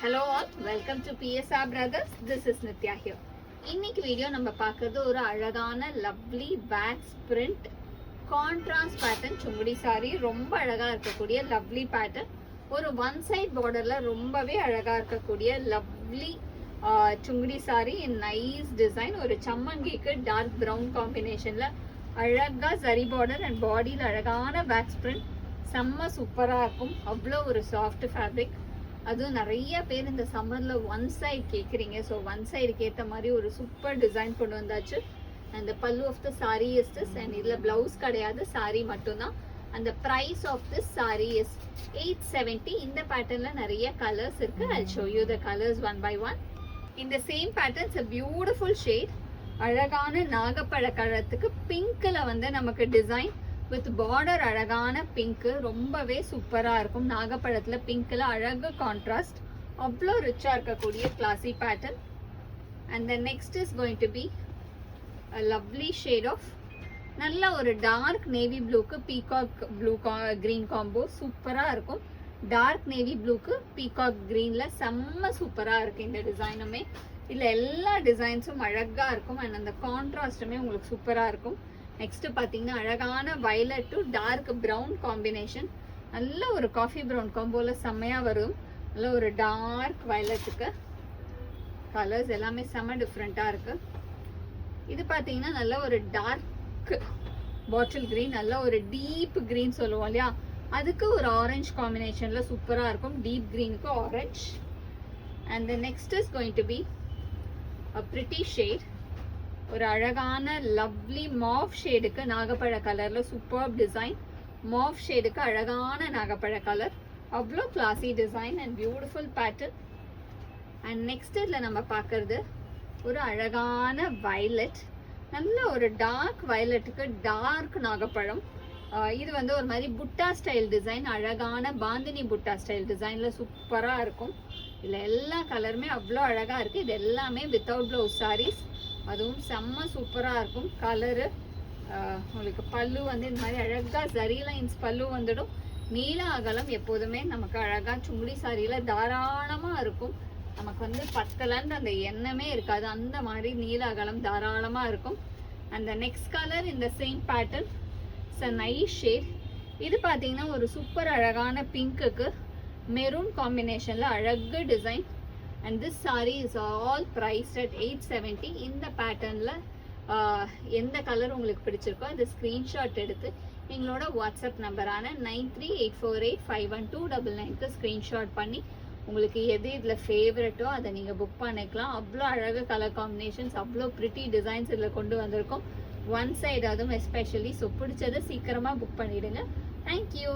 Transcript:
Hello all, welcome to PSR Brothers. This is Nitya here. இன்னைக்கு video நம்ம பார்க்கிறது ஒரு அழகான லவ்லி பேக்ஸ் print contrast pattern Sungudi sari. ரொம்ப அழகா இருக்கக்கூடிய லவ்லி பேட்டர்ன். ஒரு ஒன் சைட் பார்டர்ல ரொம்பவே அழகா இருக்கக்கூடிய lovely Sungudi sari in nice design. ஒரு சம்மங்கிக்கு டார்க் ப்ரௌன் காம்பினேஷன்ல அழகா சரி பார்டர் அண்ட் பாடியில் அழகான பேக்ஸ் பிரிண்ட். செம்ம சூப்பரா இருக்கும். அவ்வளோ ஒரு சாஃப்ட் ஃபேப்ரிக். அதுவும் நிறைய பேர் இந்த சம்மர்ல ஒன் சைடு கேட்குறீங்க. ஸோ ஒன் சைடுக்கு ஏற்ற மாதிரி ஒரு சூப்பர் டிசைன் கொண்டு வந்தாச்சு. அந்த pallu of the sari is this and இதில் பிளவுஸ் கிடையாது, சாரி மட்டும்தான். அந்த price of this sari is 870. இந்த பேட்டர்ன்ல நிறைய கலர்ஸ் இருக்கு. I'll show you the colors one by one. இந்த same patterns a beautiful shade. அழகான நாகப்பழ கலரத்துக்கு பிங்க்ல வந்து நமக்கு டிசைன் வித் பார்டர் அழகான பிங்க். ரொம்பவே சூப்பரா இருக்கும். நாகப்பழத்துல பிங்க்ல அழகு கான்ட்ராஸ்ட். அவ்வளோ ரிச்சா இருக்கக்கூடிய classy pattern. And the next is going to be a lovely shade of நல்ல ஒரு டார்க் நேவி ப்ளூக்கு பீகாக் ப்ளூ கிரீன் காம்போ சூப்பரா இருக்கும். டார்க் நேவி ப்ளூக்கு பீகாக் கிரீன்ல செம்ம சூப்பரா இருக்கு இந்த டிசைனுமே. இதுல எல்லா டிசைன்ஸும் அழகா இருக்கும் அண்ட் அந்த கான்ட்ராஸ்டுமே உங்களுக்கு சூப்பரா இருக்கும். நெக்ஸ்ட் பாத்தீங்கன்னா அழகான violet to dark brown combination. நல்ல ஒரு காஃபி ப்ரௌன் காம்போல செம்மையா வரும். நல்ல ஒரு டார்க் வயலட்டுக்கு கலர்ஸ் எல்லாமே செம்ம டிஃப்ரெண்டா இருக்கு. இது பாத்தீங்கன்னா நல்ல ஒரு டார்க் பாட்டில் கிரீன், நல்ல ஒரு டீப் கிரீன் சொல்லுவோம் இல்லையா, அதுக்கு ஒரு ஆரஞ்சு காம்பினேஷன்ல சூப்பரா இருக்கும். டீப் கிரீனுக்கு orange. And the next is going to be a pretty shade. ஒரு அழகான லவ்லி மாவ் ஷேடுக்கு நாகப்பழ கலர்ல சூப்பர் டிசைன். மாவ் ஷேடுக்கு அழகான நாகப்பழ கலர். அவ்வளோ classy design and beautiful pattern. And next இதில் நம்ம பார்க்கறது ஒரு அழகான வயலட். நல்ல ஒரு டார்க் வயலட்டுக்கு டார்க் நாகப்பழம். இது வந்து ஒரு மாதிரி புட்டா ஸ்டைல் டிசைன். அழகான பாந்தினி புட்டா ஸ்டைல் டிசைன்ல சூப்பரா இருக்கும். இதுல எல்லா கலருமே அவ்வளோ அழகா இருக்கு. இது எல்லாமே வித்தவுட் பிளவுஸ் சாரீஸ். அதுவும் செம்ம சூப்பரா இருக்கும். கலரு உங்களுக்கு பல்லு வந்து இந்த மாதிரி அழகா சரி லைன்ஸ் பல்லு வந்துடும். நீல அகலம் எப்போதுமே நமக்கு அழகா சுங்குடி சாரியில தாராளமா இருக்கும். நமக்கு வந்து பத்தலன்னு அந்த எண்ணமே இருக்காது. அந்த மாதிரி நீல அகலம் தாராளமா இருக்கும். அந்த நெக்ஸ்ட் கலர் இந்த same pattern it's a nice shade. இது பாத்தீங்கன்னா ஒரு சூப்பர் அழகான பிங்க்குக்கு மெரூன் காம்பினேஷன்ல அழகு design. And this sari is all priced at 870. இந்த பேட்டர்ன்ல எந்த கலர் உங்களுக்கு பிடிச்சிருக்கோ அந்த ஸ்கிரீன்ஷாட் எடுத்து எங்களோட வாட்ஸ்அப் நம்பரான 9384851299க்கு ஸ்கிரீன்ஷாட் பண்ணி உங்களுக்கு எது இதில் ஃபேவரட்டோ அதை நீங்கள் புக் பண்ணிக்கலாம். அவ்வளோ அழகு கலர் காம்பினேஷன்ஸ், அவ்வளோ ப்ரிட்டி டிசைன்ஸ் இதில் கொண்டு வந்திருக்கோம். ஒன் சைடு அதுவும் எஸ்பெஷலி. ஸோ பிடிச்சதை சீக்கிரமாக புக் பண்ணிவிடுங்க. தேங்க்யூ.